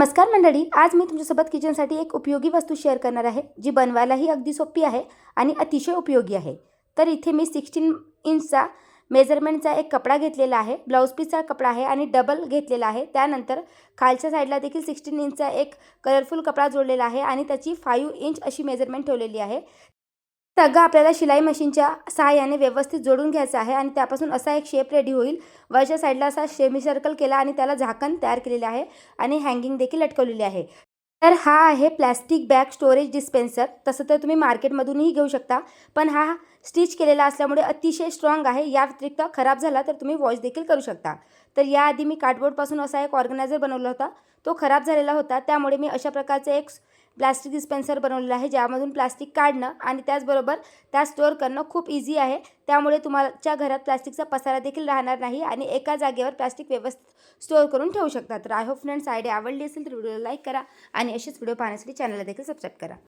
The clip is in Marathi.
नमस्कार मंडळी, आज मी तुमच्यासोबत किचनसाठी एक उपयोगी वस्तू शेअर करणार आहे, जी बनवायलाही अगदी सोपी आहे आणि अतिशय उपयोगी आहे। तर इथे मी 16 इंचचा मेजरमेंटचा एक कपडा घेतलेला आहे, ब्लाउज पीसचा कपडा आहे आणि डबल घेतलेला आहे। त्यानंतर खालच्या साईडला देखील 16 इंचचा एक कलरफुल कपडा जोडलेला आहे आणि त्याची 5 इंच अशी मेजरमेंट ठेवलेली आहे। सगळं आपल्याला शिलाई मशीनच्या सहाय्याने व्यवस्थित जोडून घ्यायचं आहे आणि त्यापासून असा एक शेप रेडी होईल। वरच्या साईडला असा सेमी सर्कल केला आणि त्याला झाकण तयार केलेले आहे आणि हँगिंग देखील लटकवलेली आहे। तर हा आहे प्लास्टिक बॅग स्टोरेज डिस्पेन्सर। तसं तर तुम्ही मार्केटमधूनही घेऊ शकता, पण हा स्टिच केलेला असल्यामुळे अतिशय स्ट्रॉंग आहे। या व्यतिरिक्त खराब झाला तर तुम्ही वॉश देखील करू शकता। तर याआधी मी कार्डबोर्डपासून असा एक ऑर्गनायझर बनवला होता, तो खराब झालेला होता, त्यामुळे मी अशा प्रकारचे एक प्लास्टिक डिस्पेन्सर बनवलेला आहे, ज्यामधून प्लास्टिक काढणं आणि त्याचबरोबर त्या स्टोअर करणं खूप इझी आहे। त्यामुळे तुमच्या घरात प्लास्टिकचा पसारा देखील राहणार नाही आणि एका जागेवर प्लास्टिक व्यवस्थित स्टोअर करून ठेवू शकता। तर आय होप फ्रेंड्स, आयडिया आवडली असेल तर व्हिडिओला लाईक करा आणि असेच व्हिडिओ पाहण्यासाठी चॅनलला देखील सबस्क्राईब करा।